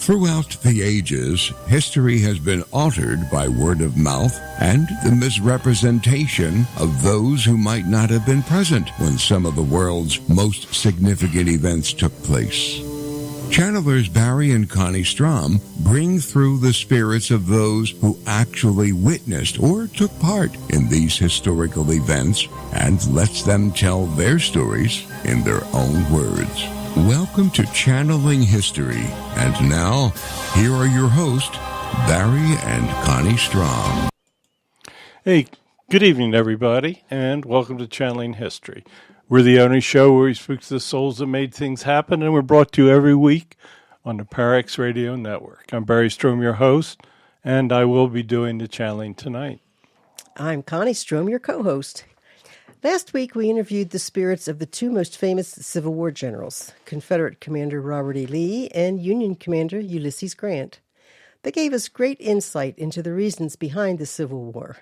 Throughout the ages, history has been altered by word of mouth and the misrepresentation of those who might not have been present when some of the world's most significant events took place. Channelers Barry and Connie Strohm bring through the spirits of those who actually witnessed or took part in these historical events and lets them tell their stories in their own words. Welcome to Channeling History. And now, here are your hosts, Barry and Connie Strohm. Hey, good evening, everybody, and welcome to Channeling History. We're the only show where we speak to the souls that made things happen, and we're brought to you every week on the Parax Radio Network. I'm Barry Strohm, your host, and I will be doing the channeling tonight. I'm Connie Strohm, your co-host. Last week, we interviewed the spirits of the two most famous Civil War generals, Confederate Commander Robert E. Lee and Union Commander Ulysses Grant. They gave us great insight into the reasons behind the Civil War.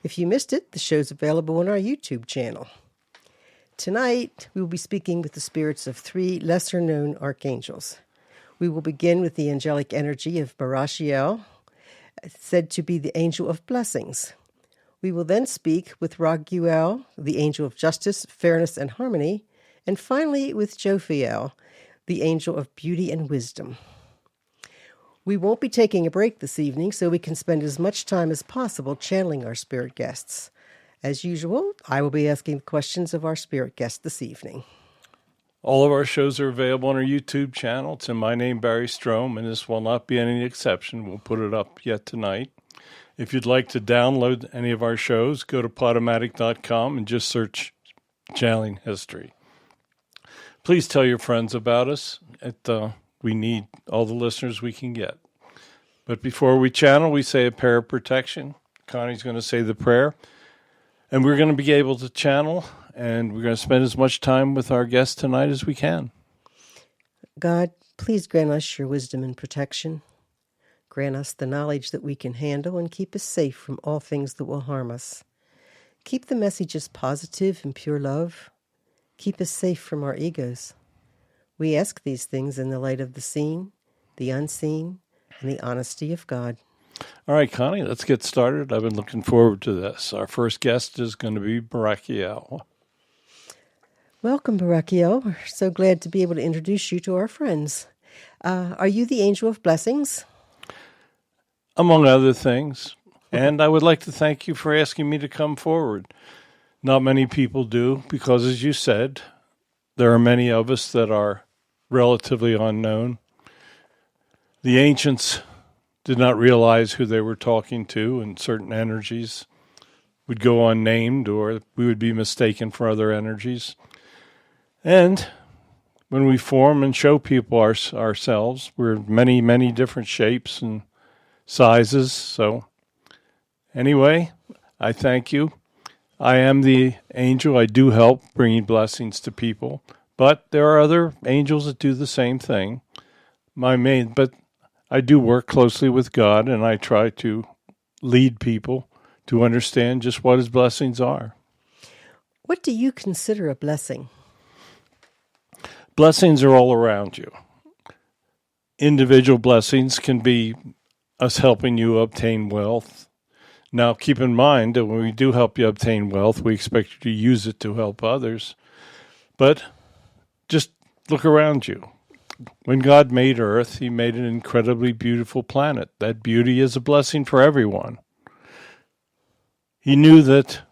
If you missed it, the show's available on our YouTube channel. Tonight, we will be speaking with the spirits of three lesser-known archangels. We will begin with the angelic energy of Barachiel, said to be the angel of blessings. We will then speak with Raguel, the angel of justice, fairness, and harmony, and finally with Jophiel, the angel of beauty and wisdom. We won't be taking a break this evening, so we can spend as much time as possible channeling our spirit guests. As usual, I will be asking questions of our spirit guests this evening. All of our shows are available on our YouTube channel. It's in my name, Barry Strohm, and this will not be any exception. We'll put it up yet tonight. If you'd like to download any of our shows, go to Podomatic.com and just search Channeling History. Please tell your friends about us. We need all the listeners we can get. But before we channel, we say a prayer of protection. Connie's going to say the prayer. And we're going to be able to channel, and we're going to spend as much time with our guests tonight as we can. God, please grant us your wisdom and protection. Grant us the knowledge that we can handle and keep us safe from all things that will harm us. Keep the messages positive and pure love. Keep us safe from our egos. We ask these things in the light of the seen, the unseen, and the honesty of God. All right, Connie, let's get started. I've been looking forward to this. Our first guest is going to be Barachiel. Welcome, Barachiel. We're so glad to be able to introduce you to our friends. Are you the angel of blessings? Among other things. And I would like to thank you for asking me to come forward. Not many people do, because as you said, there are many of us that are relatively unknown. The ancients did not realize who they were talking to, and certain energies would go unnamed, or we would be mistaken for other energies. And when we form and show people ourselves, we're many, many different shapes and sizes. So anyway, I thank you. I am the angel. I do help bringing blessings to people, but there are other angels that do the same thing. But I do work closely with God, and I try to lead people to understand just what his blessings are. What do you consider a blessing? Blessings are all around you. Individual blessings can be us helping you obtain wealth. Now, keep in mind that when we do help you obtain wealth, we expect you to use it to help others. But just look around you. When God made Earth, he made an incredibly beautiful planet. That beauty is a blessing for everyone. He knew that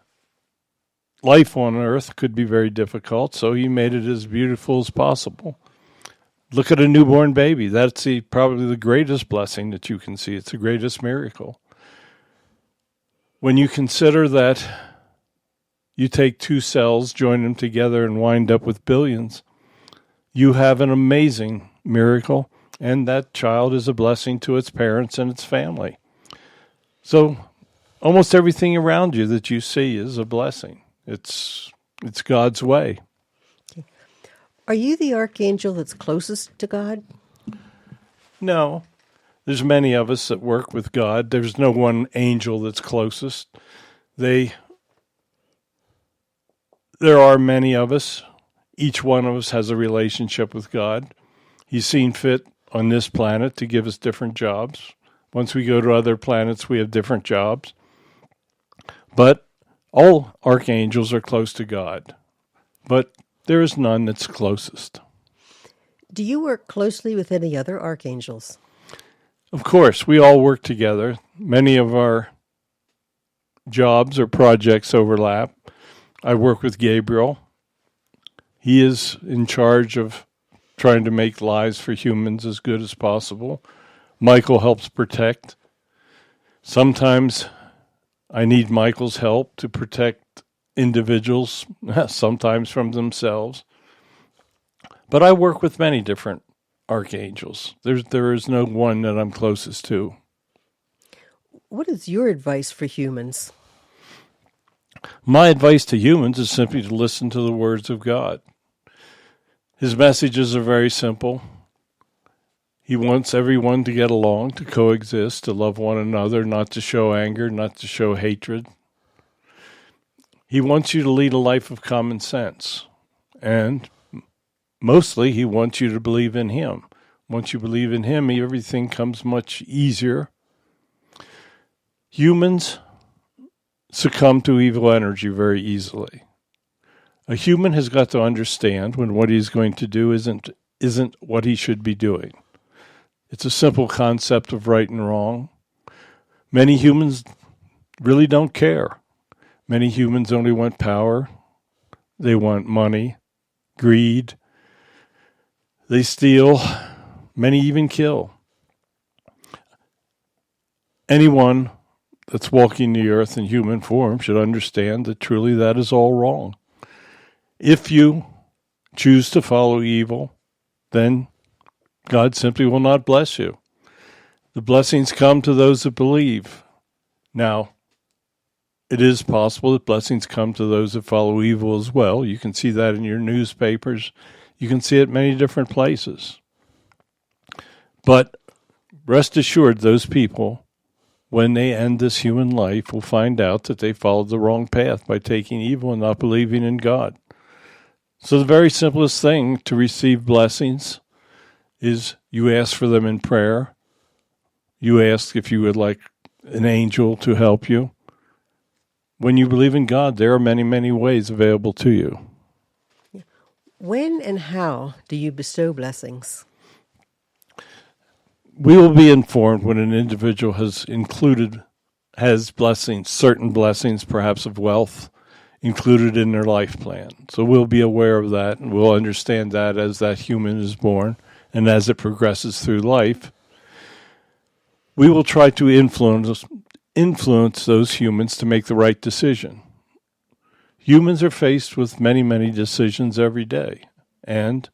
life on Earth could be very difficult, so he made it as beautiful as possible. Look at a newborn baby. That's probably the greatest blessing that you can see. It's the greatest miracle. When you consider that you take two cells, join them together, and wind up with billions, you have an amazing miracle, and that child is a blessing to its parents and its family. So almost everything around you that you see is a blessing. It's God's way. Are you the archangel that's closest to God? No. There's many of us that work with God. There's no one angel that's closest. There are many of us. Each one of us has a relationship with God. He's seen fit on this planet to give us different jobs. Once we go to other planets, we have different jobs. But all archangels are close to God. But there is none that's closest. Do you work closely with any other archangels? Of course, we all work together. Many of our jobs or projects overlap. I work with Gabriel. He is in charge of trying to make lives for humans as good as possible. Michael helps protect. Sometimes I need Michael's help to protect individuals, sometimes from themselves. But I work with many different archangels. There is no one that I'm closest to. What is your advice for humans? My advice to humans is simply to listen to the words of God. His messages are very simple. He wants everyone to get along, to coexist, to love one another, not to show anger, not to show hatred. He wants you to lead a life of common sense. And mostly, he wants you to believe in him. Once you believe in him, everything comes much easier. Humans succumb to evil energy very easily. A human has got to understand when what he's going to do isn't what he should be doing. It's a simple concept of right and wrong. Many humans really don't care. Many humans only want power. They want money, greed. They steal. Many even kill. Anyone that's walking the earth in human form should understand that truly that is all wrong. If you choose to follow evil, then God simply will not bless you. The blessings come to those that believe. Now, it is possible that blessings come to those that follow evil as well. You can see that in your newspapers. You can see it many different places. But rest assured, those people, when they end this human life, will find out that they followed the wrong path by taking evil and not believing in God. So the very simplest thing to receive blessings is you ask for them in prayer. You ask if you would like an angel to help you. When you believe in God, there are many, many ways available to you. When and how do you bestow blessings? We will be informed when an individual has blessings, certain blessings, perhaps of wealth, included in their life plan. So we'll be aware of that, and we'll understand that as that human is born and as it progresses through life. We will try to influence those humans to make the right decision. Humans are faced with many, many decisions every day, and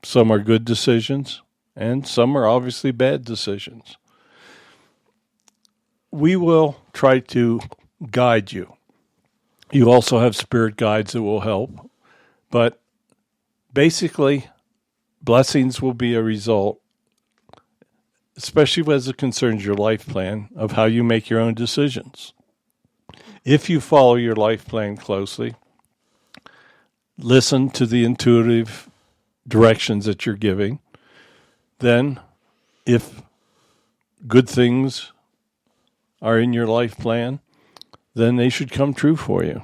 some are good decisions, and some are obviously bad decisions. We will try to guide you. You also have spirit guides that will help, but basically, blessings will be a result, especially as it concerns your life plan, of how you make your own decisions. If you follow your life plan closely, listen to the intuitive directions that you're giving, then if good things are in your life plan, then they should come true for you.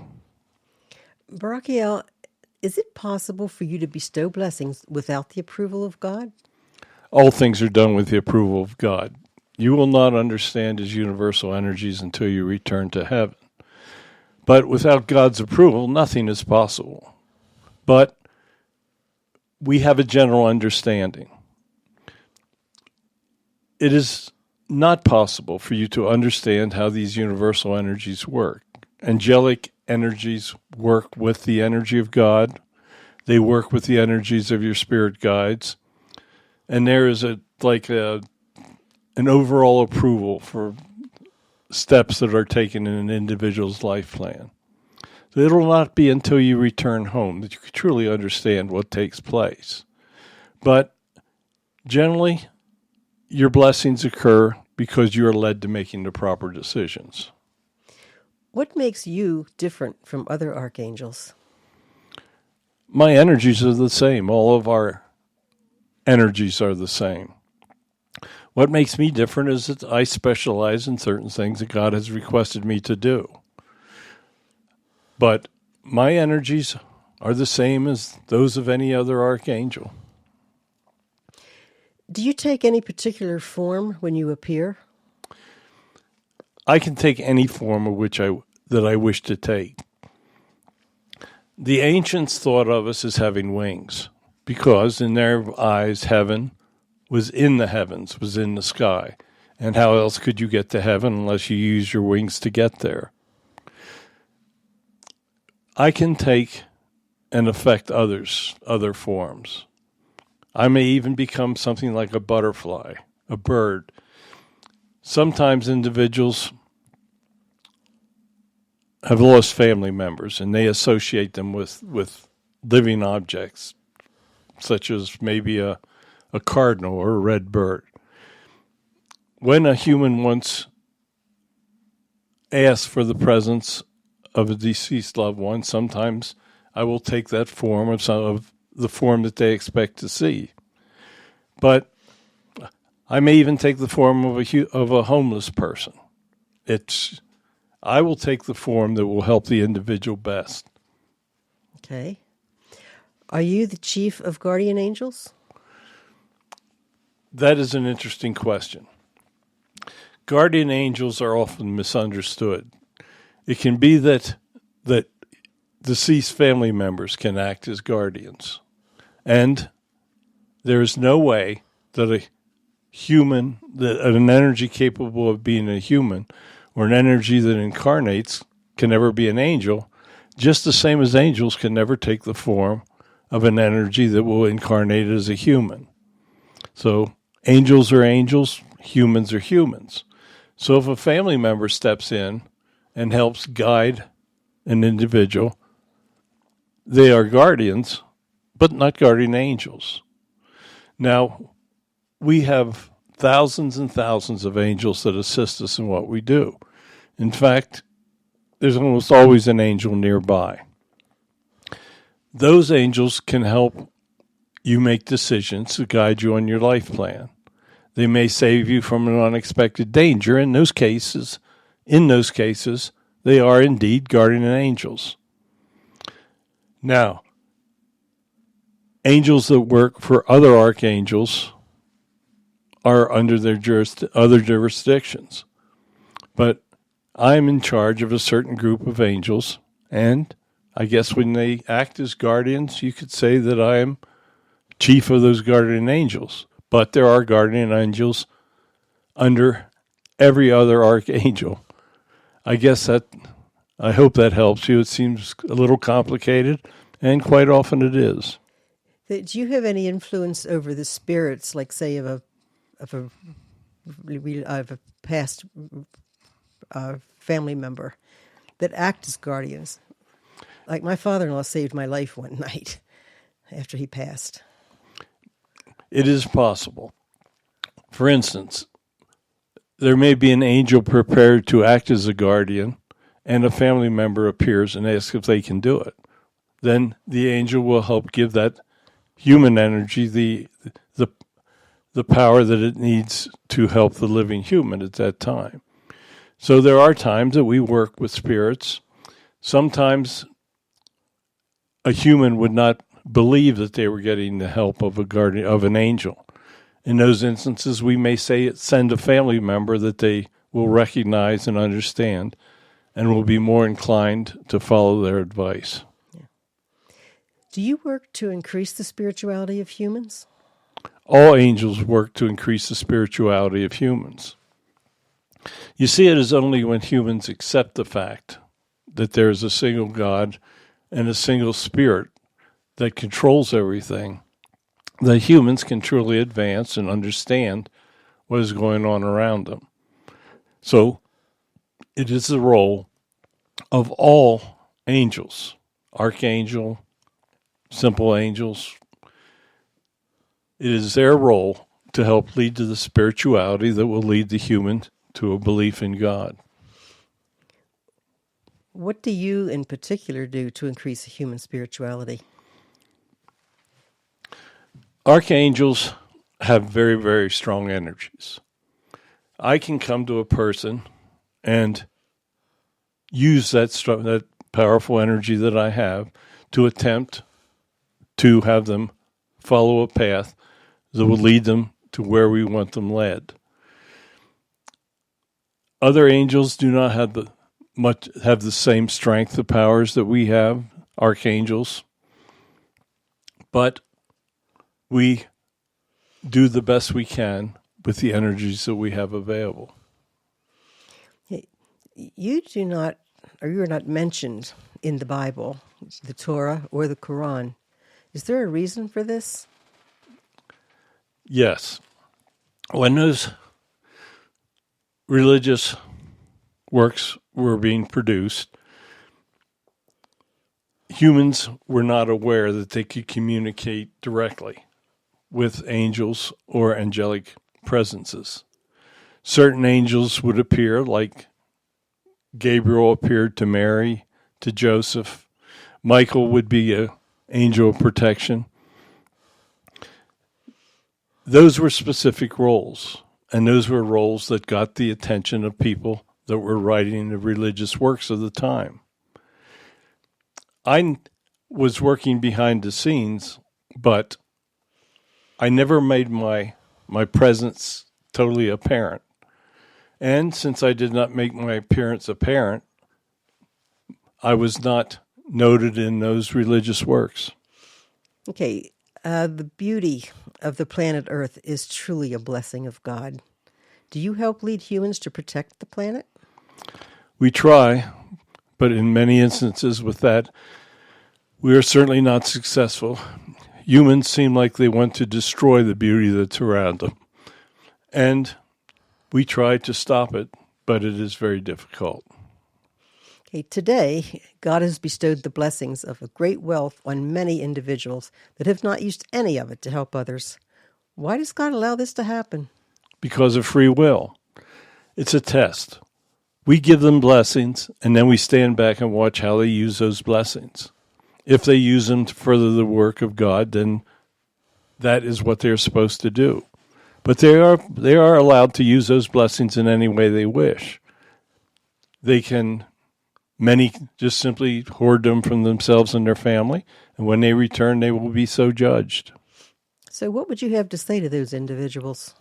Barakiel, is it possible for you to bestow blessings without the approval of God? All things are done with the approval of God. You will not understand his universal energies until you return to heaven. But without God's approval, nothing is possible. But we have a general understanding. It is not possible for you to understand how these universal energies work. Angelic energies work with the energy of God. They work with the energies of your spirit guides. And there is an overall approval for steps that are taken in an individual's life plan. So it will not be until you return home that you can truly understand what takes place. But generally, your blessings occur because you are led to making the proper decisions. What makes you different from other archangels? My energies are the same. All of our energies are the same. What makes me different is that I specialize in certain things that God has requested me to do. But my energies are the same as those of any other archangel. Do you take any particular form when you appear? I can take any form of that I wish to take. The ancients thought of us as having wings because in their eyes heaven was in the heavens, was in the sky. And how else could you get to heaven unless you use your wings to get there? I can take and affect others, other forms. I may even become something like a butterfly, a bird. Sometimes individuals have lost family members and they associate them with living objects, such as maybe a cardinal or a red bird. When a human once asks for the presence of a deceased loved one, sometimes I will take that form of the form that they expect to see. But I may even take the form of a homeless person. I will take the form that will help the individual best. Okay. Are you the chief of guardian angels? That is an interesting question. Guardian angels are often misunderstood. It can be that deceased family members can act as guardians. And there is no way that an energy capable of being a human or an energy that incarnates can never be an angel, just the same as angels can never take the form of an energy that will incarnate as a human. So angels are angels, humans are humans. So if a family member steps in and helps guide an individual, they are guardians, but not guardian angels. Now, we have thousands and thousands of angels that assist us in what we do. In fact, there's almost always an angel nearby. Those angels can help you make decisions to guide you on your life plan. They may save you from an unexpected danger. In those cases, they are indeed guardian angels. Now, angels that work for other archangels are under their other jurisdictions. But I'm in charge of a certain group of angels, and I guess when they act as guardians, you could say that I am chief of those guardian angels. But there are guardian angels under every other archangel. I hope that helps you. It seems a little complicated, and quite often it is. Do you have any influence over the spirits, like say of a past family member that act as guardians? Like my father-in-law saved my life one night after he passed. It is possible. For instance, there may be an angel prepared to act as a guardian, and a family member appears and asks if they can do it. Then the angel will help give that human energy the power that it needs to help the living human at that time. So there are times that we work with spirits. Sometimes a human would not believe that they were getting the help of an angel. In those instances, we may send a family member that they will recognize and understand and will be more inclined to follow their advice. Yeah. Do you work to increase the spirituality of humans? All angels work to increase the spirituality of humans. You see, it is only when humans accept the fact that there is a single God and a single spirit that controls everything that humans can truly advance and understand what is going on around them. So it is the role of all angels, archangel, simple angels. It is their role to help lead to the spirituality that will lead the human to a belief in God. What do you in particular do to increase human spirituality? Archangels have very, very strong energies. I can come to a person and use that powerful energy that I have to attempt to have them follow a path that will lead them to where we want them led. Other angels do not have the same strength of powers that we have, archangels, but we do the best we can with the energies that we have available. You are not mentioned in the Bible, the Torah, or the Quran. Is there a reason for this? Yes. When those religious works were being produced, humans were not aware that they could communicate directly with angels or angelic presences. Certain angels would appear, like Gabriel appeared to Mary, to Joseph. Michael would be an angel of protection. Those were specific roles, and those were roles that got the attention of people that were writing the religious works of the time. I was working behind the scenes, but I never made my presence totally apparent. And since I did not make my appearance apparent, I was not noted in those religious works. Okay, the beauty of the planet Earth is truly a blessing of God. Do you help lead humans to protect the planet? We try, but in many instances with that, we are certainly not successful. Humans seem like they want to destroy the beauty that's around them. And we try to stop it, but it is very difficult. Okay, today, God has bestowed the blessings of a great wealth on many individuals that have not used any of it to help others. Why does God allow this to happen? Because of free will. It's a test. We give them blessings, and then we stand back and watch how they use those blessings. If they use them to further the work of God, then that is what they're supposed to do. But they are allowed to use those blessings in any way they wish. Many just simply hoard them from themselves and their family, and when they return, they will be so judged. So what would you have to say to those individuals?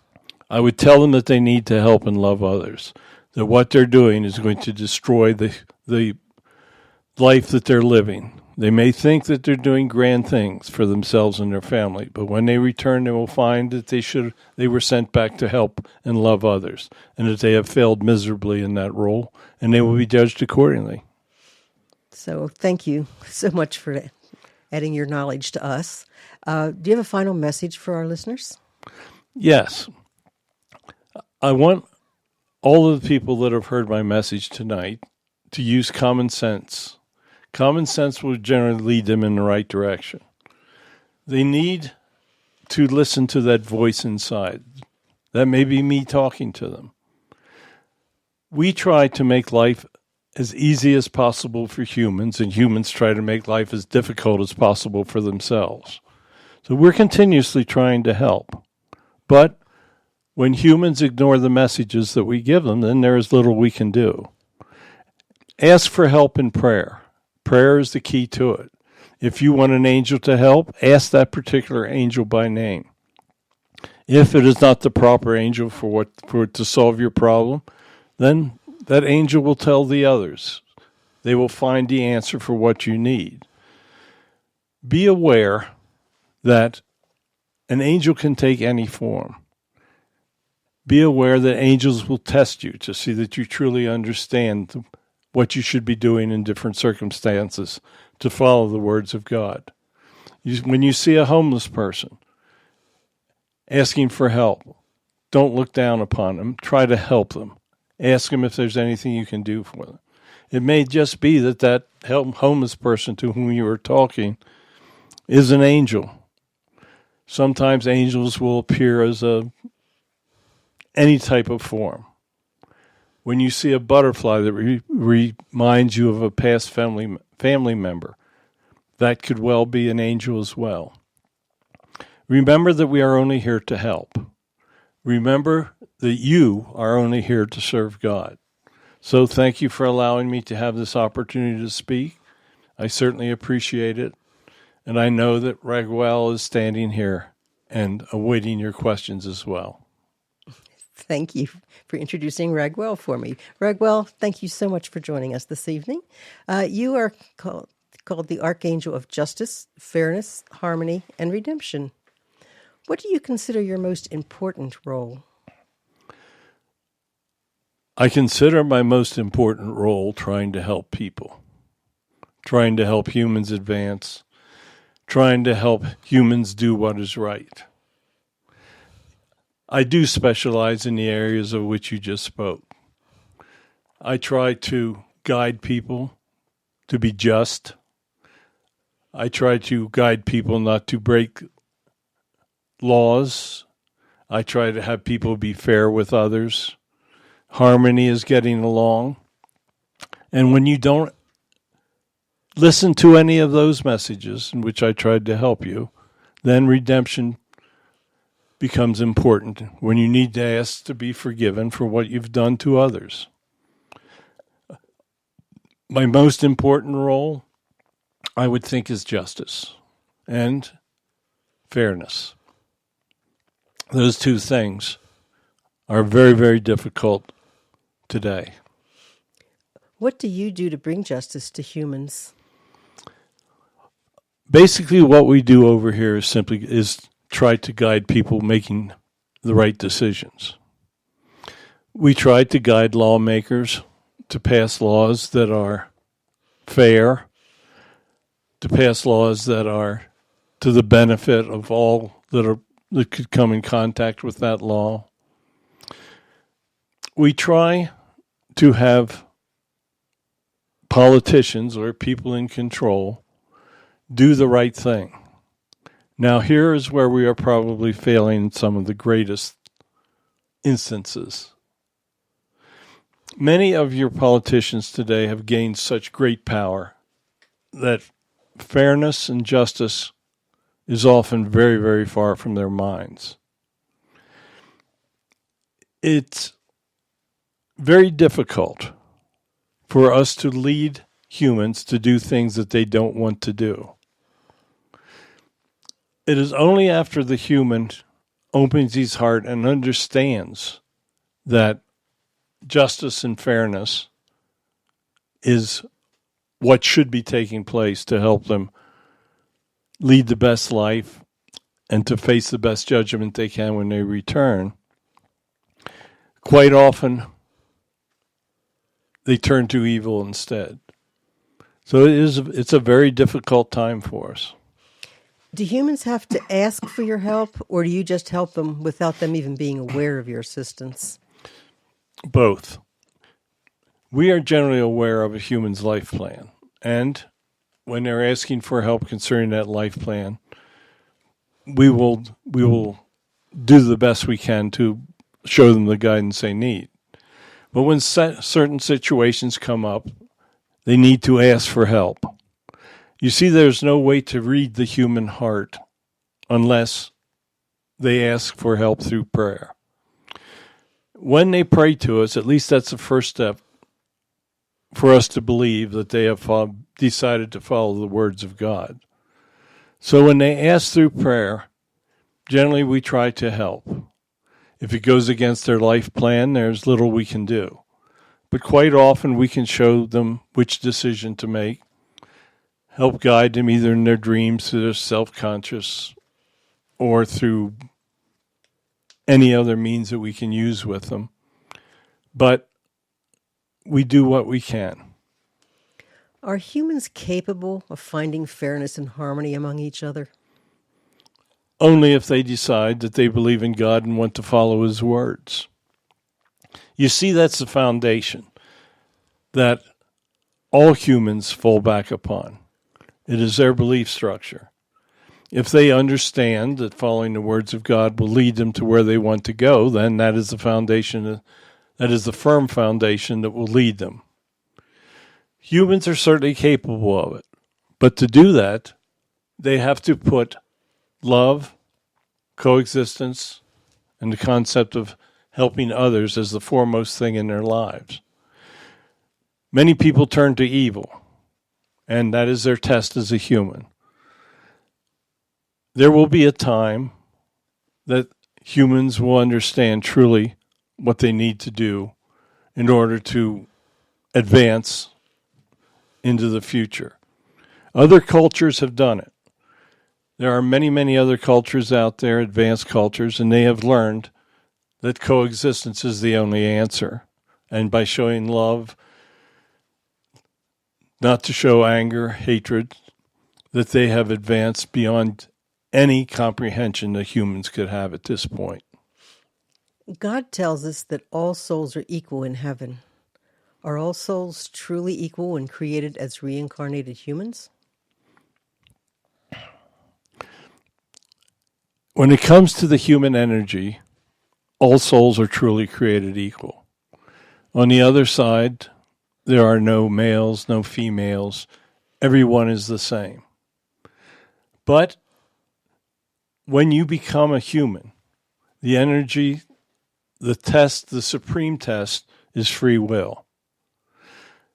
I would tell them that they need to help and love others, that what they're doing is going to destroy the life that they're living. They may think that they're doing grand things for themselves and their family, but when they return, they will find that they were sent back to help and love others, and that they have failed miserably in that role, and they will be judged accordingly. So thank you so much for adding your knowledge to us. Do you have a final message for our listeners? Yes. I want all of the people that have heard my message tonight to use common sense. Common sense will generally lead them in the right direction. They need to listen to that voice inside. That may be me talking to them. We try to make life as easy as possible for humans, and humans try to make life as difficult as possible for themselves. So we're continuously trying to help. But when humans ignore the messages that we give them, then there is little we can do. Ask for help in prayer. Prayer is the key to it. If you want an angel to help, ask that particular angel by name. If it is not the proper angel for to solve your problem, then that angel will tell the others. They will find the answer for what you need. Be aware that an angel can take any form. Be aware that angels will test you to see that you truly understand what you should be doing in different circumstances to follow the words of God. When you see a homeless person asking for help, don't look down upon them. Try to help them. Ask them if there's anything you can do for them. It may just be that homeless person to whom you are talking is an angel. Sometimes angels will appear as any type of form. When you see a butterfly that reminds you of a past family member, that could well be an angel as well. Remember that we are only here to help. Remember that you are only here to serve God. So thank you for allowing me to have this opportunity to speak. I certainly appreciate it. And I know that Raguel is standing here and awaiting your questions as well. Thank you for introducing Raguel for me. Raguel, thank you so much for joining us this evening. You are called the Archangel of Justice, Fairness, Harmony, and Redemption. What do you consider your most important role? I consider my most important role trying to help people, trying to help humans advance, trying to help humans do what is right. I do specialize in the areas of which you just spoke. I try to guide people to be just. I try to guide people not to break laws. I try to have people be fair with others. Harmony is getting along. And when you don't listen to any of those messages in which I tried to help you, then redemption becomes important when you need to ask to be forgiven for what you've done to others. My most important role, I would think, is justice and fairness. Those two things are very, very difficult today. What do you do to bring justice to humans? Basically, what we do over here is try to guide people making the right decisions. We try to guide lawmakers to pass laws that are fair, to pass laws that are to the benefit of all that could come in contact with that law. We try to have politicians or people in control do the right thing. Now, here is where we are probably failing in some of the greatest instances. Many of your politicians today have gained such great power that fairness and justice is often very, very far from their minds. It's very difficult for us to lead humans to do things that they don't want to do. It is only after the human opens his heart and understands that justice and fairness is what should be taking place to help them lead the best life and to face the best judgment they can when they return. Quite often, they turn to evil instead. So it's a very difficult time for us. Do humans have to ask for your help, or do you just help them without them even being aware of your assistance? Both. We are generally aware of a human's life plan, and when they're asking for help concerning that life plan, we will do the best we can to show them the guidance they need. But when certain situations come up, they need to ask for help. You see, there's no way to read the human heart unless they ask for help through prayer. When they pray to us, at least that's the first step for us to believe that they have decided to follow the words of God. So when they ask through prayer, generally we try to help. If it goes against their life plan, there's little we can do. But quite often we can show them which decision to make, help guide them either in their dreams, through their self-conscious, or through any other means that we can use with them. But we do what we can. Are humans capable of finding fairness and harmony among each other? Only if they decide that they believe in God and want to follow His words. You see, that's the foundation that all humans fall back upon. It is their belief structure. If they understand that following the words of God will lead them to where they want to go, then that is the foundation, that is the firm foundation that will lead them. Humans are certainly capable of it, but to do that, they have to put love, coexistence, and the concept of helping others as the foremost thing in their lives. Many people turn to evil, and that is their test as a human. There will be a time that humans will understand truly what they need to do in order to advance into the future. Other cultures have done it. There are many, many other cultures out there, advanced cultures, and they have learned that coexistence is the only answer. And by showing love, not to show anger, hatred, that they have advanced beyond any comprehension that humans could have at this point. God tells us that all souls are equal in heaven. Are all souls truly equal when created as reincarnated humans? When it comes to the human energy, all souls are truly created equal. On the other side, there are no males, no females. Everyone is the same. But when you become a human, the energy, the test, the supreme test is free will.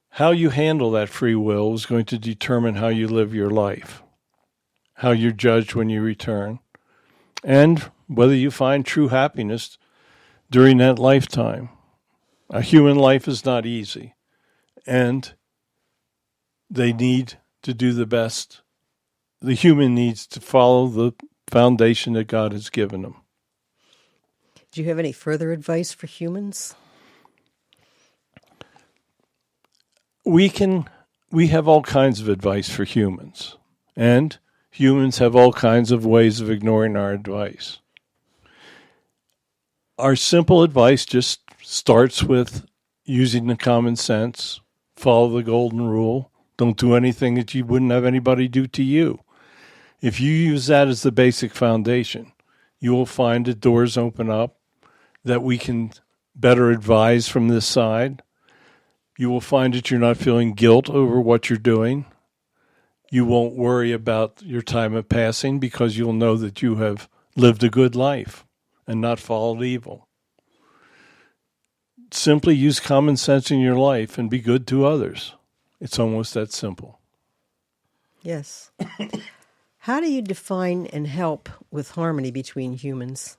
How you handle that free will is going to determine how you live your life, how you're judged when you return, and whether you find true happiness during that lifetime. A human life is not easy, and they need to do the best. The human needs to follow the foundation that God has given them. Do you have any further advice for humans? We have all kinds of advice for humans, and humans have all kinds of ways of ignoring our advice. Our simple advice just starts with using the common sense, follow the golden rule, don't do anything that you wouldn't have anybody do to you. If you use that as the basic foundation, you will find that doors open up, that we can better advise from this side. You will find that you're not feeling guilt over what you're doing. You won't worry about your time of passing because you'll know that you have lived a good life and not followed evil. Simply use common sense in your life and be good to others. It's almost that simple. Yes. How do you define and help with harmony between humans?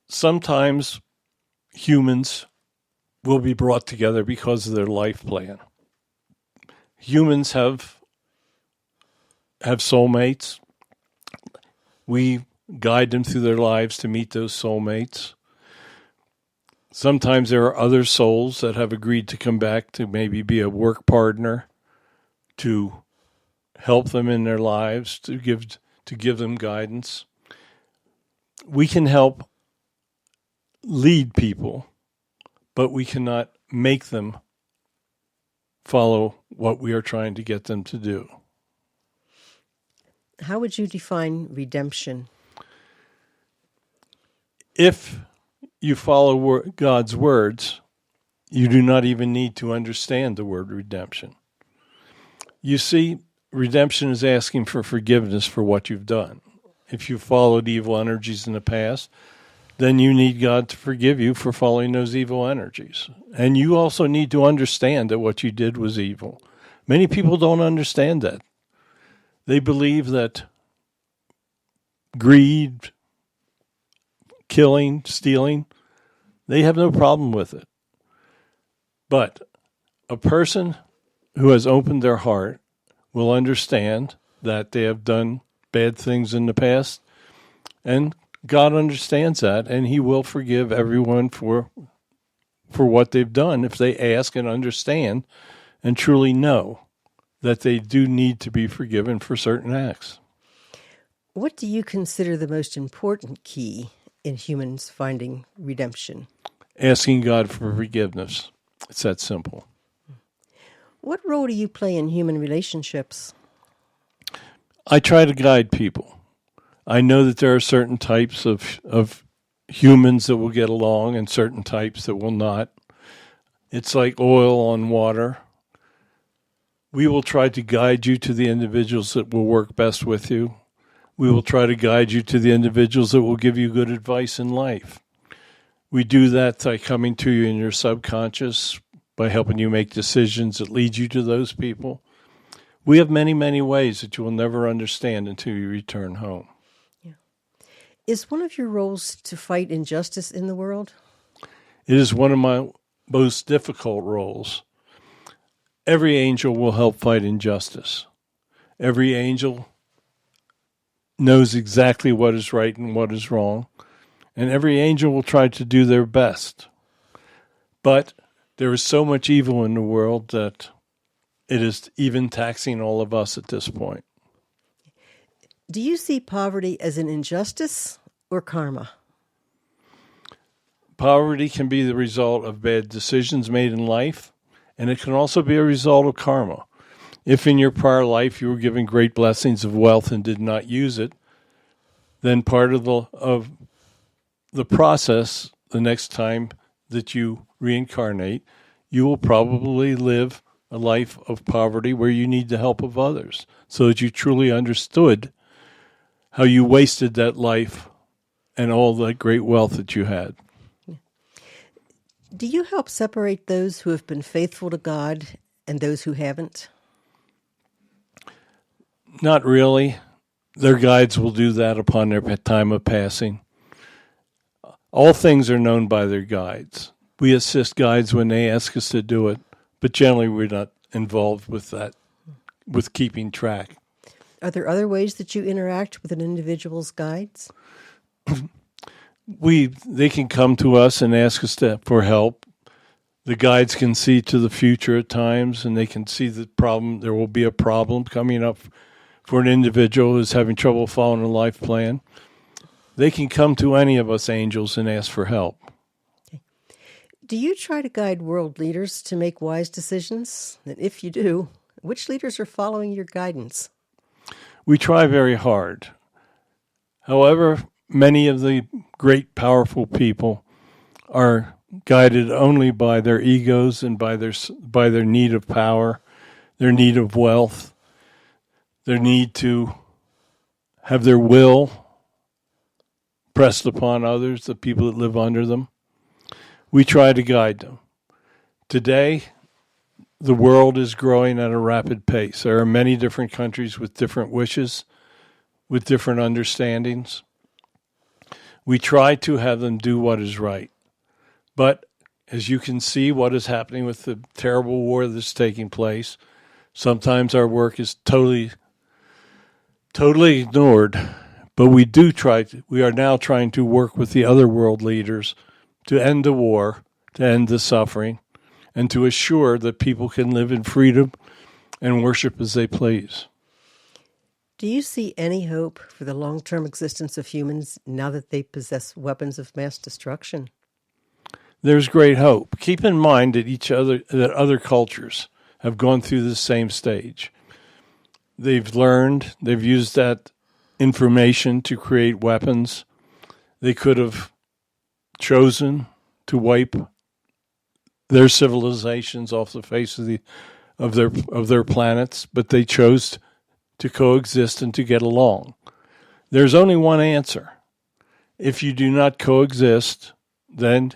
Sometimes humans will be brought together because of their life plan. Humans have soulmates. We guide them through their lives to meet those soulmates. Sometimes there are other souls that have agreed to come back to maybe be a work partner, to help them in their lives, to give them guidance. We can help lead people, but we cannot make them follow what we are trying to get them to do. How would you define redemption? If you follow God's words, you do not even need to understand the word redemption. You see, redemption is asking for forgiveness for what you've done. If you followed evil energies in the past, then you need God to forgive you for following those evil energies. And you also need to understand that what you did was evil. Many people don't understand that. They believe that greed, killing, stealing, they have no problem with it. But a person who has opened their heart will understand that they have done bad things in the past, and God understands that, and he will forgive everyone for what they've done if they ask and understand and truly know that they do need to be forgiven for certain acts. What do you consider the most important key in humans finding redemption? Asking God for forgiveness. It's that simple. What role do you play in human relationships? I try to guide people. I know that there are certain types of humans that will get along and certain types that will not. It's like oil on water. We will try to guide you to the individuals that will work best with you. We will try to guide you to the individuals that will give you good advice in life. We do that by coming to you in your subconscious, by helping you make decisions that lead you to those people. We have many, many ways that you will never understand until you return home. Yeah. Is one of your roles to fight injustice in the world? It is one of my most difficult roles. Every angel will help fight injustice. Every angel knows exactly what is right and what is wrong, and every angel will try to do their best. But there is so much evil in the world that it is even taxing all of us at this point. Do you see poverty as an injustice or karma? Poverty can be the result of bad decisions made in life, and it can also be a result of karma. If in your prior life you were given great blessings of wealth and did not use it, then part of the process, the next time that you reincarnate, you will probably live a life of poverty where you need the help of others so that you truly understood how you wasted that life and all that great wealth that you had. Do you help separate those who have been faithful to God and those who haven't? Not really. Their guides will do that upon their time of passing. All things are known by their guides. We assist guides when they ask us to do it, but generally we're not involved with that, with keeping track. Are there other ways that you interact with an individual's guides? They can come to us and ask us for help. The guides can see to the future at times, and they can see the problem. There will be a problem coming up for an individual who's having trouble following a life plan. They can come to any of us angels and ask for help. Okay. Do you try to guide world leaders to make wise decisions? And if you do, which leaders are following your guidance? We try very hard. However, many of the great, powerful people are guided only by their egos and by their need of power, their need of wealth, their need to have their will pressed upon others, the people that live under them. We try to guide them. Today, the world is growing at a rapid pace. There are many different countries with different wishes, with different understandings. We try to have them do what is right. But as you can see what is happening with the terrible war that's taking place, sometimes our work is totally ignored. But we are now trying to work with the other world leaders to end the war, to end the suffering, and to assure that people can live in freedom and worship as they please. Do you see any hope for the long-term existence of humans now that they possess weapons of mass destruction? There's great hope. Keep in mind that other cultures have gone through the same stage. They've learned, they've used that information to create weapons. They could have chosen to wipe their civilizations off the face of their planets, but they chose to coexist and to get along. There's only one answer. If you do not coexist, then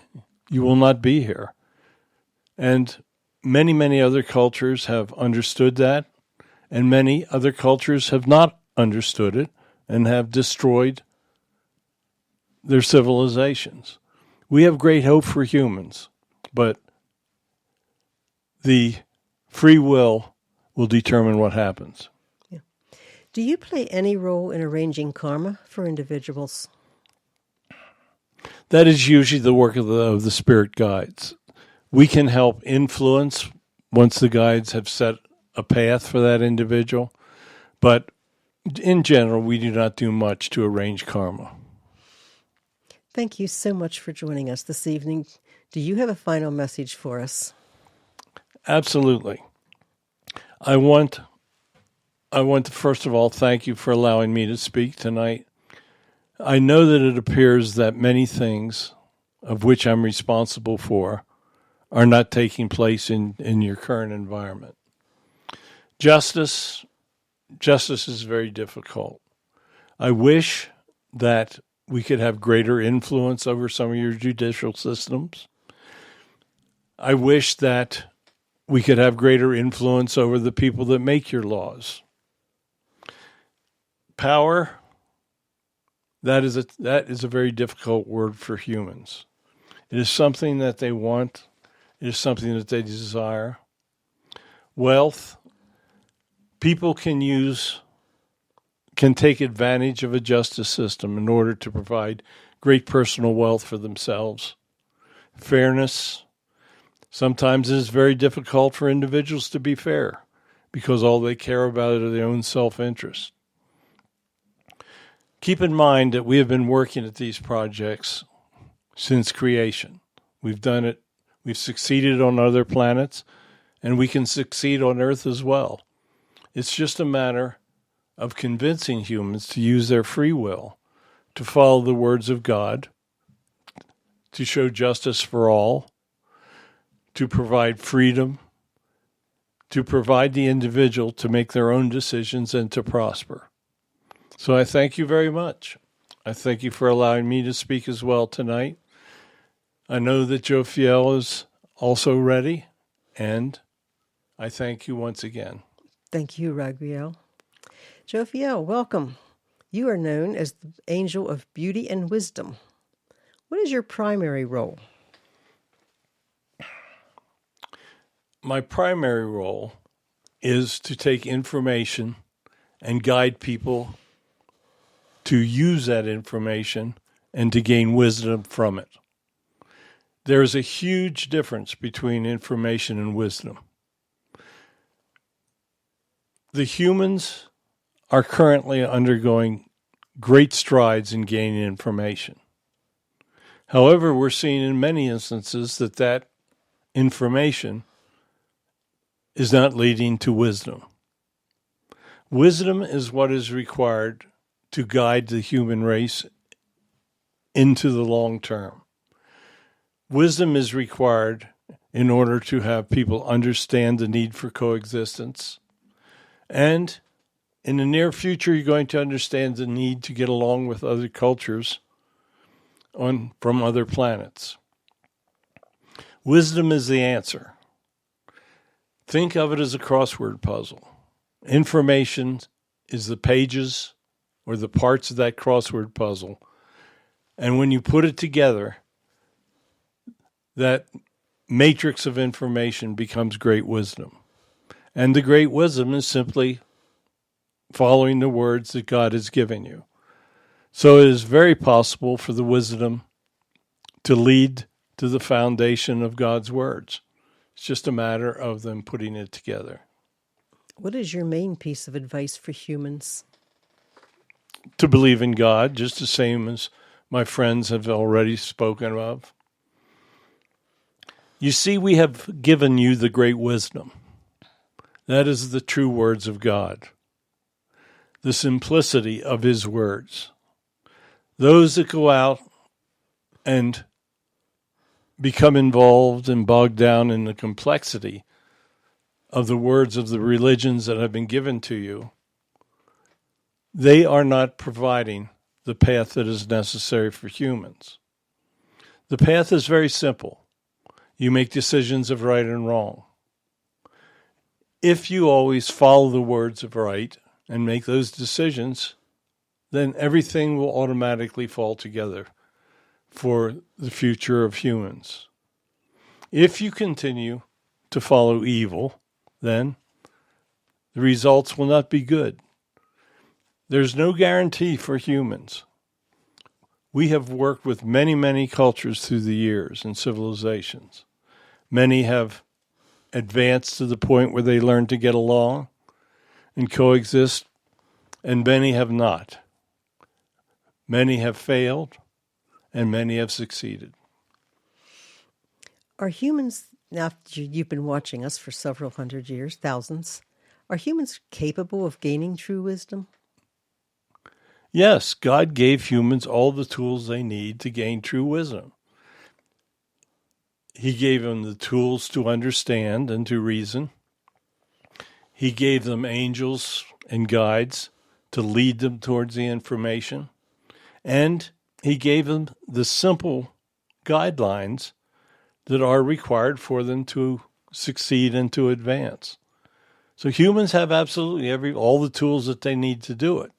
you will not be here. And many, many other cultures have understood that, and many other cultures have not understood it and have destroyed their civilizations. We have great hope for humans, but the free will determine what happens. Yeah. Do you play any role in arranging karma for individuals? That is usually the work of the spirit guides. We can help influence once the guides have set a path for that individual, but in general, we do not do much to arrange karma. Thank you so much for joining us this evening. Do you have a final message for us? Absolutely. I want to first of all thank you for allowing me to speak tonight. I know that it appears that many things of which I'm responsible for are not taking place in your current environment. Justice is very difficult. I wish that we could have greater influence over some of your judicial systems. I wish that we could have greater influence over the people that make your laws. Power, that is a very difficult word for humans. It is something that they want. It is something that they desire. Wealth, people can take advantage of a justice system in order to provide great personal wealth for themselves. Fairness, sometimes it is very difficult for individuals to be fair because all they care about are their own self-interest. Keep in mind that we have been working at these projects since creation. We've done it. We've succeeded on other planets, and we can succeed on Earth as well. It's just a matter of convincing humans to use their free will to follow the words of God, to show justice for all, to provide freedom, to provide the individual to make their own decisions and to prosper. So I thank you very much. I thank you for allowing me to speak as well tonight. I know that Jophiel is also ready, and I thank you once again. Thank you, Raguel. Jophiel, welcome. You are known as the angel of beauty and wisdom. What is your primary role? My primary role is to take information and guide people to use that information and to gain wisdom from it. There is a huge difference between information and wisdom. The humans are currently undergoing great strides in gaining information. However, we're seeing in many instances that information is not leading to wisdom. Wisdom is what is required to guide the human race into the long term. Wisdom is required in order to have people understand the need for coexistence. And in the near future, you're going to understand the need to get along with other cultures from other planets. Wisdom is the answer. Think of it as a crossword puzzle. Information is the pages or the parts of that crossword puzzle. And when you put it together, that matrix of information becomes great wisdom. And the great wisdom is simply following the words that God has given you. So it is very possible for the wisdom to lead to the foundation of God's words. It's just a matter of them putting it together. What is your main piece of advice for humans? To believe in God, just the same as my friends have already spoken of. You see, we have given you the great wisdom. That is the true words of God. The simplicity of his words. Those that go out and become involved and bogged down in the complexity of the words of the religions that have been given to you, they are not providing the path that is necessary for humans. The path is very simple. You make decisions of right and wrong. If you always follow the words of right and make those decisions, then everything will automatically fall together for the future of humans. If you continue to follow evil, then the results will not be good. There's no guarantee for humans. We have worked with many, many cultures through the years and civilizations. Many have advanced to the point where they learn to get along and coexist, and many have not. Many have failed, and many have succeeded. Are humans, now you've been watching us for several hundred years, thousands, are humans capable of gaining true wisdom? Yes, God gave humans all the tools they need to gain true wisdom. He gave them the tools to understand and to reason. He gave them angels and guides to lead them towards the information. And he gave them the simple guidelines that are required for them to succeed and to advance. So humans have absolutely all the tools that they need to do it.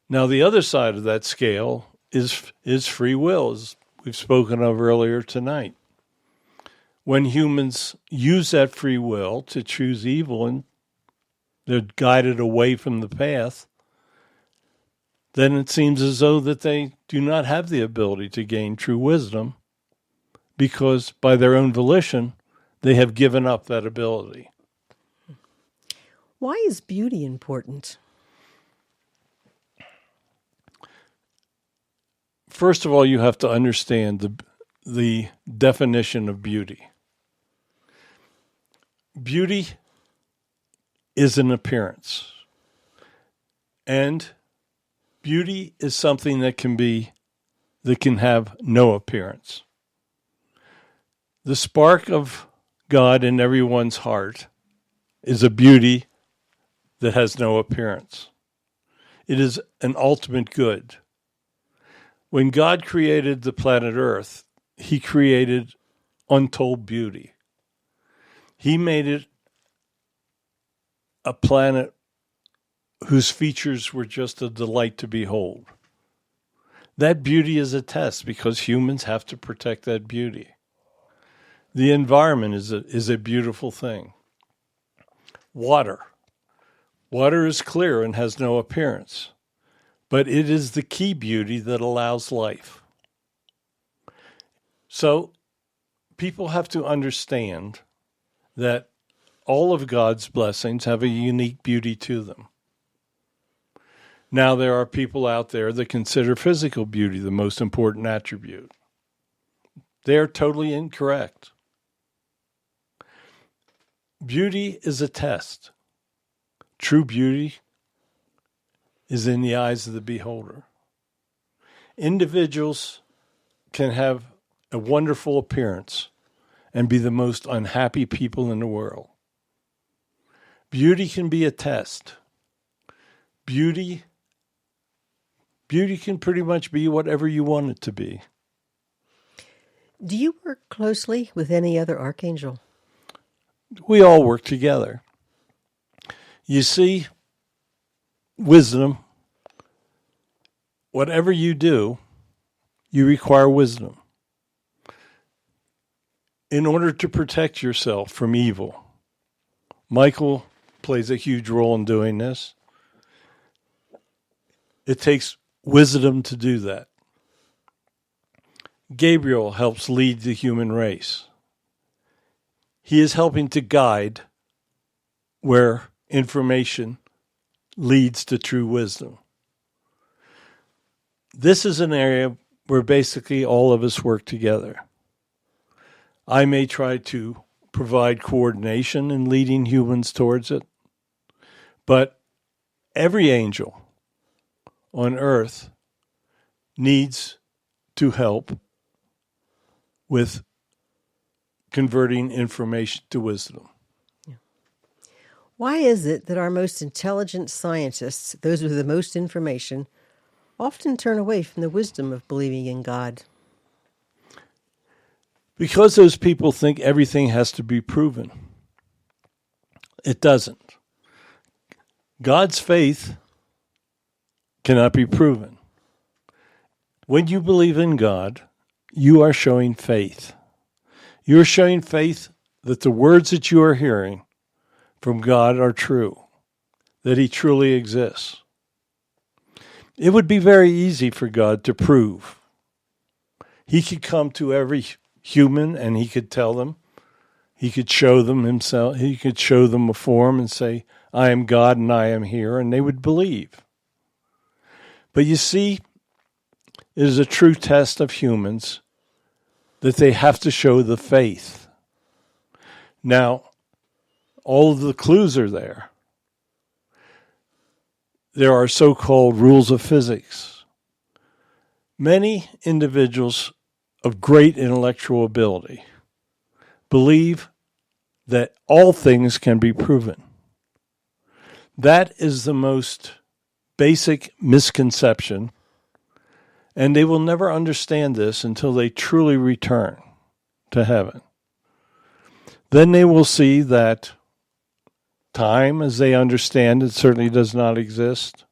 Now, the other side of that scale is free will, as we've spoken of earlier tonight. When humans use that free will to choose evil and they're guided away from the path, then it seems as though that they do not have the ability to gain true wisdom because by their own volition, they have given up that ability. Why is beauty important? First of all, you have to understand the definition of beauty. Beauty is an appearance. And beauty is something that can have no appearance. The spark of God in everyone's heart is a beauty that has no appearance. It is an ultimate good. When God created the planet Earth, he created untold beauty. He made it a planet whose features were just a delight to behold. That beauty is a test because humans have to protect that beauty. The environment is a beautiful thing. Water. Water is clear and has no appearance, but it is the key beauty that allows life. So people have to understand that all of God's blessings have a unique beauty to them. Now, there are people out there that consider physical beauty the most important attribute. They are totally incorrect. Beauty is a test. True beauty is in the eyes of the beholder. Individuals can have a wonderful appearance and be the most unhappy people in the world. Beauty can be a test. Beauty can pretty much be whatever you want it to be. Do you work closely with any other archangel? We all work together. You see, wisdom, whatever you do, you require wisdom. In order to protect yourself from evil, Michael plays a huge role in doing this. It takes wisdom to do that. Gabriel helps lead the human race. He is helping to guide where information leads to true wisdom. This is an area where basically all of us work together. I may try to provide coordination in leading humans towards it, but every angel on earth needs to help with converting information to wisdom. Why is it that our most intelligent scientists, those with the most information, often turn away from the wisdom of believing in God? Because those people think everything has to be proven. It doesn't. God's faith cannot be proven. When you believe in God, you are showing faith. You're showing faith that the words that you are hearing from God are true, that he truly exists. It would be very easy for God to prove. He could come to every human and he could tell them, he could show them himself, he could show them a form and say, I am God and I am here, and they would believe. But you see, it is a true test of humans that they have to show the faith. Now, all of the clues are there. There are so-called rules of physics. Many individuals of great intellectual ability believe that all things can be proven. That is the most basic misconception, and they will never understand this until they truly return to heaven. Then they will see that time, as they understand it, certainly does not exist.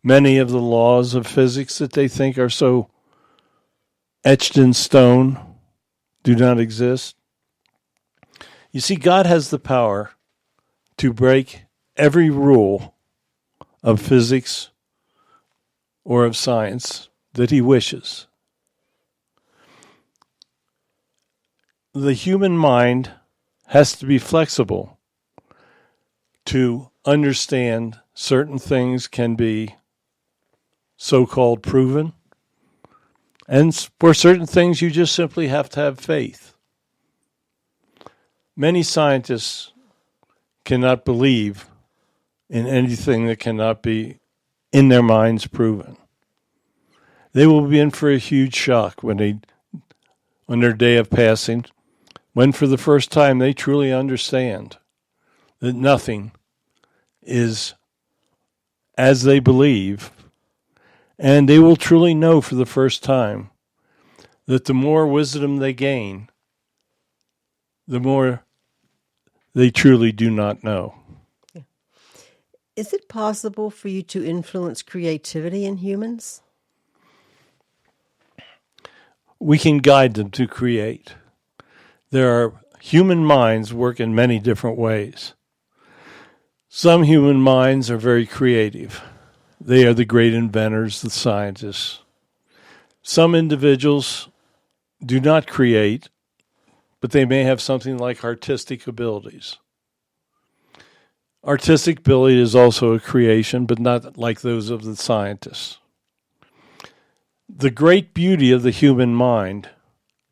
Many of the laws of physics that they think are so etched in stone do not exist. You see, God has the power to break every rule of physics or of science that he wishes. The human mind has to be flexible to understand certain things can be so-called proven, and for certain things you just simply have to have faith. Many scientists cannot believe in anything that cannot be in their minds proven. They will be in for a huge shock when on their day of passing, when for the first time they truly understand that nothing is as they believe, and they will truly know for the first time that the more wisdom they gain, the more they truly do not know. Is it possible for you to influence creativity in humans? We can guide them to create. There are human minds work in many different ways. Some human minds are very creative. They are the great inventors, the scientists. Some individuals do not create, but they may have something like artistic abilities. Artistic ability is also a creation, but not like those of the scientists. The great beauty of the human mind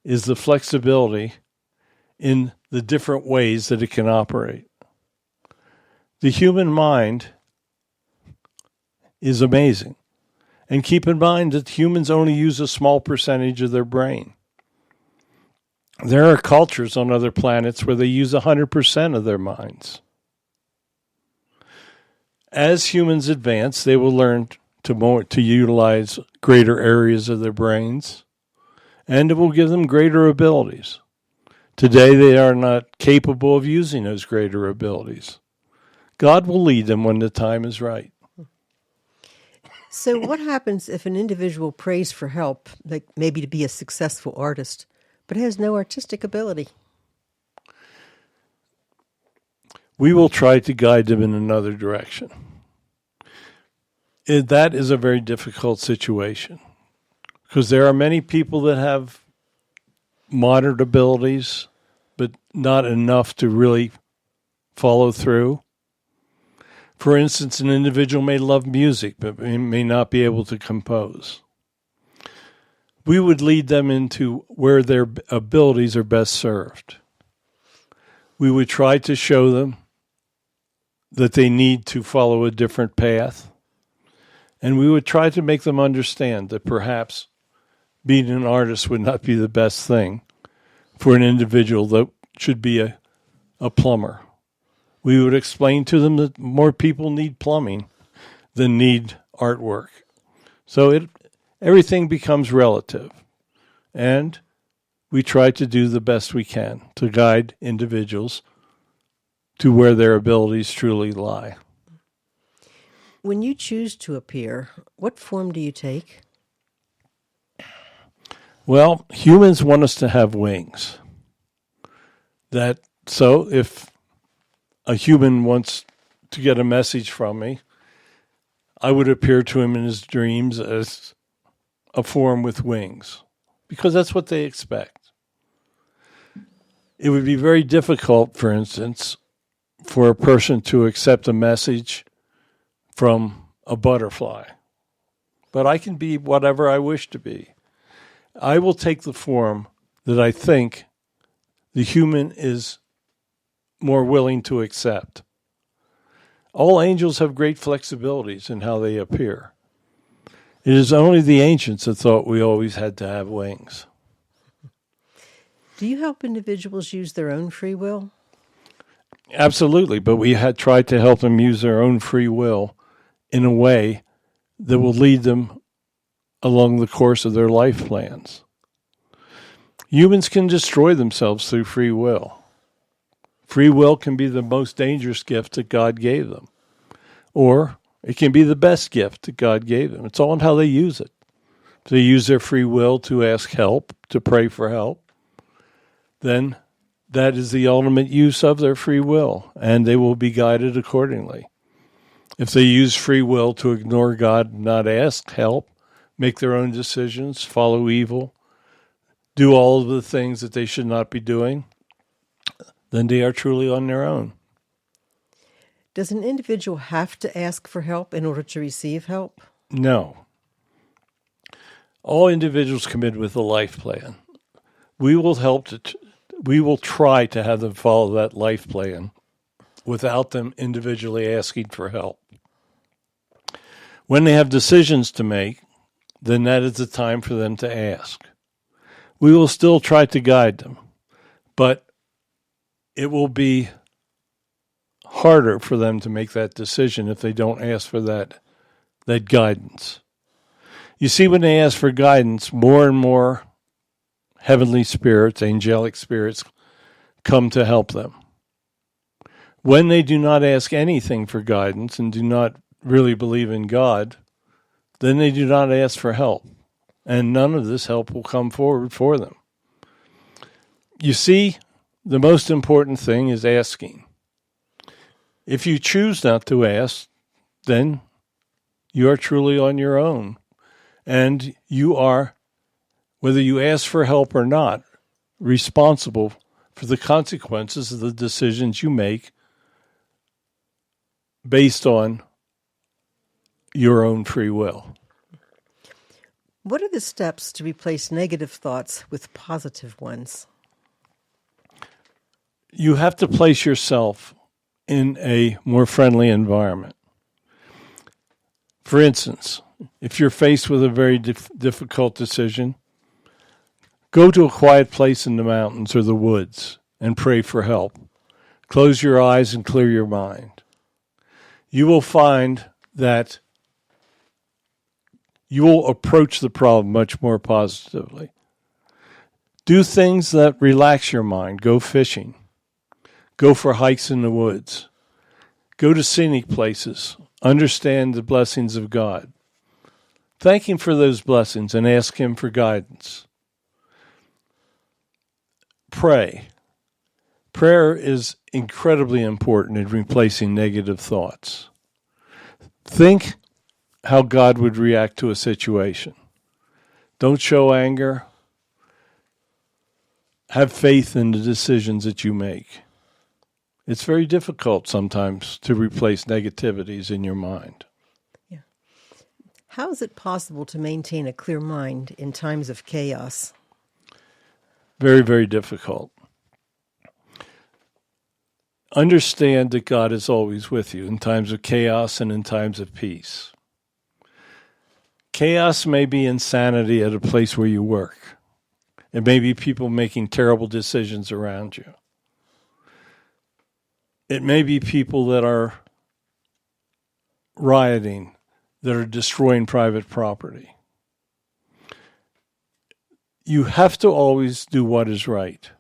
is the flexibility in the different ways that it can operate. The human mind is amazing. And keep in mind that humans only use a small percentage of their brain. There are cultures on other planets where they use 100% of their minds. As humans advance, they will learn to utilize greater areas of their brains, and it will give them greater abilities. Today, they are not capable of using those greater abilities. God will lead them when the time is right. So what happens if an individual prays for help, like maybe to be a successful artist, but has no artistic ability? We will try to guide them in another direction. That is a very difficult situation because there are many people that have moderate abilities, but not enough to really follow through. For instance, an individual may love music, but may not be able to compose. We would lead them into where their abilities are best served. We would try to show them that they need to follow a different path. And we would try to make them understand that perhaps being an artist would not be the best thing for an individual that should be a plumber. We would explain to them that more people need plumbing than need artwork. So everything becomes relative. And we try to do the best we can to guide individuals to where their abilities truly lie. When you choose to appear, what form do you take? Well, humans want us to have wings. So if a human wants to get a message from me, I would appear to him in his dreams as a form with wings, because that's what they expect. It would be very difficult, for instance, for a person to accept a message from a butterfly. But I can be whatever I wish to be. I will take the form that I think the human is more willing to accept. All angels have great flexibilities in how they appear. It is only the ancients that thought we always had to have wings. Do you help individuals use their own free will? Absolutely, but we had tried to help them use their own free will in a way that will lead them along the course of their life plans. Humans can destroy themselves through free will. Free will can be the most dangerous gift that God gave them, or it can be the best gift that God gave them. It's all in how they use it. If they use their free will to ask help, to pray for help, then that is the ultimate use of their free will, and they will be guided accordingly. If they use free will to ignore God, not ask help, make their own decisions, follow evil, do all of the things that they should not be doing, then they are truly on their own. Does an individual have to ask for help in order to receive help? No. All individuals commit with a life plan. We will try to have them follow that life plan without them individually asking for help. When they have decisions to make, then that is the time for them to ask. We will still try to guide them, but it will be harder for them to make that decision if they don't ask for that guidance. You see, when they ask for guidance, more and more heavenly spirits, angelic spirits, come to help them. When they do not ask anything for guidance and do not really believe in God, then they do not ask for help, and none of this help will come forward for them. You see, the most important thing is asking. If you choose not to ask, then you are truly on your own, and you are, whether you ask for help or not, responsible for the consequences of the decisions you make based on your own free will. What are the steps to replace negative thoughts with positive ones? You have to place yourself in a more friendly environment. For instance, if you're faced with a very difficult decision, go to a quiet place in the mountains or the woods and pray for help. Close your eyes and clear your mind. You will find that you will approach the problem much more positively. Do things that relax your mind. Go fishing. Go for hikes in the woods. Go to scenic places. Understand the blessings of God. Thank Him for those blessings and ask Him for guidance. Pray. Prayer is incredibly important in replacing negative thoughts. Think how God would react to a situation. Don't show anger. Have faith in the decisions that you make. It's very difficult sometimes to replace negativities in your mind. Yeah. How is it possible to maintain a clear mind in times of chaos? Very, very difficult. Understand that God is always with you in times of chaos and in times of peace. Chaos may be insanity at a place where you work. It may be people making terrible decisions around you. It may be people that are rioting, that are destroying private property. You have to always do what is right.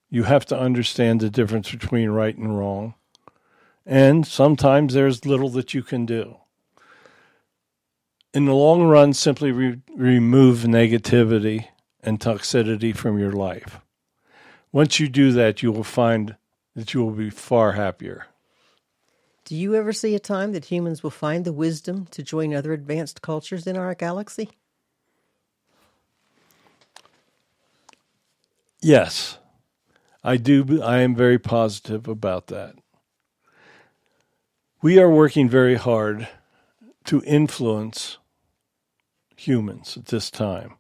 You have to understand the difference between right and wrong. And sometimes there's little that you can do. In the long run, simply remove negativity and toxicity from your life. Once you do that, you will find that you will be far happier. Do you ever see a time that humans will find the wisdom to join other advanced cultures in our galaxy? Yes, I do. I am very positive about that. We are working very hard to influence humans at this time.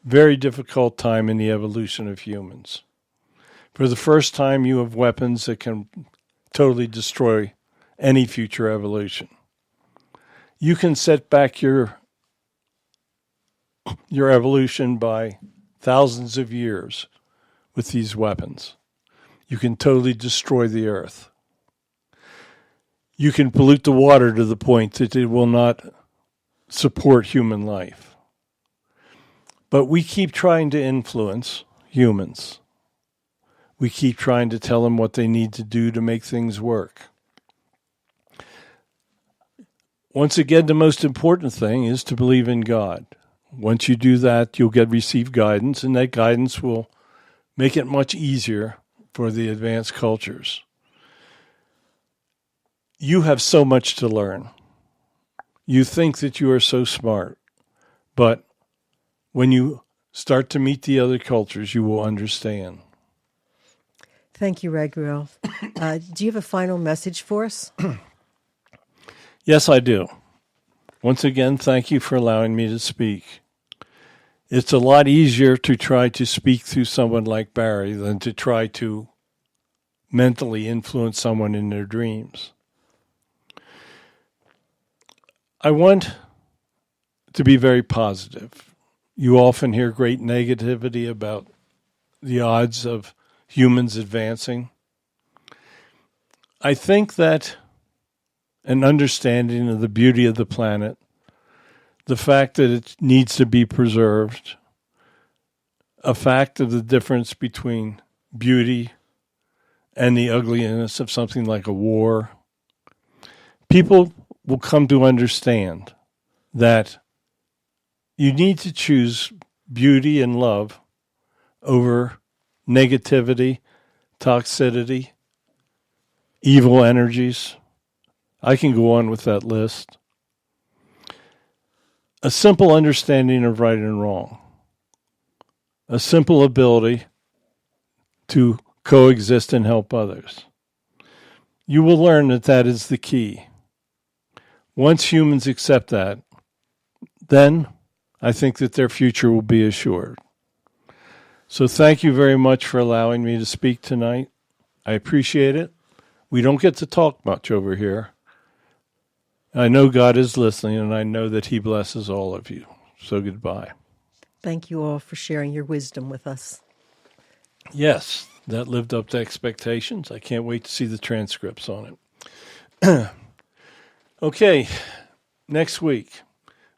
Very difficult time in the evolution of humans. For the first time, you have weapons that can totally destroy any future evolution. You can set back your evolution by thousands of years with these weapons. You can totally destroy the earth. you can pollute the water to the point that it will not support human life. But we keep trying to influence humans. We keep trying to tell them what they need to do to make things work. Once again, the most important thing is to believe in God. Once you do that, you'll receive guidance, and that guidance will make it much easier for the advanced cultures. You have so much to learn. You think that you are so smart, but when you start to meet the other cultures, you will understand. Thank you, Raguel. Do you have a final message for us? Yes, I do. Once again, thank you for allowing me to speak. It's a lot easier to try to speak through someone like Barry than to try to mentally influence someone in their dreams. I want to be very positive. You often hear great negativity about the odds of humans advancing. I think that an understanding of the beauty of the planet, the fact that it needs to be preserved, a fact of the difference between beauty and the ugliness of something like a war, people will come to understand that you need to choose beauty and love over negativity, toxicity, evil energies. I can go on with that list. A simple understanding of right and wrong. A simple ability to coexist and help others. You will learn that that is the key. Once humans accept that, then I think that their future will be assured. So thank you very much for allowing me to speak tonight. I appreciate it. We don't get to talk much over here. I know God is listening, and I know that He blesses all of you. So goodbye. Thank you all for sharing your wisdom with us. Yes, that lived up to expectations. I can't wait to see the transcripts on it. Okay, next week,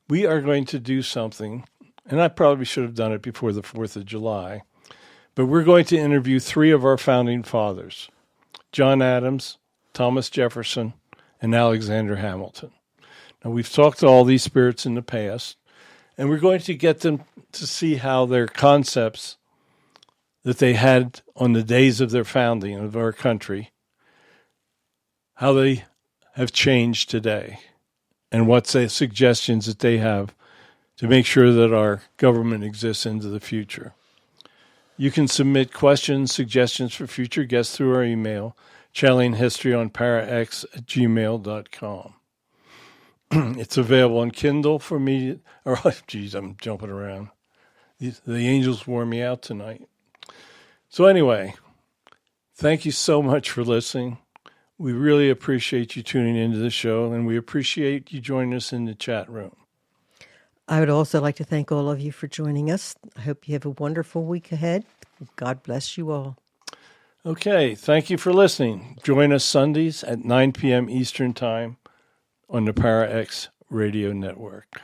we are going to do something, and I probably should have done it before the 4th of July, but we're going to interview 3 of our founding fathers, John Adams, Thomas Jefferson, and Alexander Hamilton. Now, we've talked to all these spirits in the past, and we're going to get them to see how their concepts that they had on the days of their founding of our country, how they have changed today, and what suggestions that they have to make sure that our government exists into the future. You can submit questions, suggestions for future guests through our email, channelinghistoryonparax@gmail.com. It's available on Kindle for me. I'm jumping around. The angels wore me out tonight. So anyway, thank you so much for listening. We really appreciate you tuning into the show, and we appreciate you joining us in the chat room. I would also like to thank all of you for joining us. I hope you have a wonderful week ahead. God bless you all. Okay, thank you for listening. Join us Sundays at 9 p.m. Eastern Time on the ParaX Radio Network.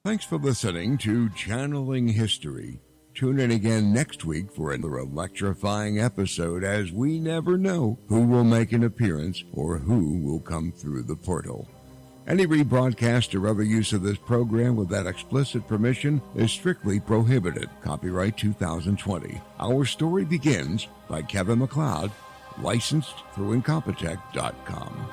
Thanks for listening to Channeling History. Tune in again next week for another electrifying episode, as we never know who will make an appearance or who will come through the portal. Any rebroadcast or other use of this program without explicit permission is strictly prohibited. Copyright 2020. Our Story Begins by Kevin MacLeod, licensed through Incompetech.com.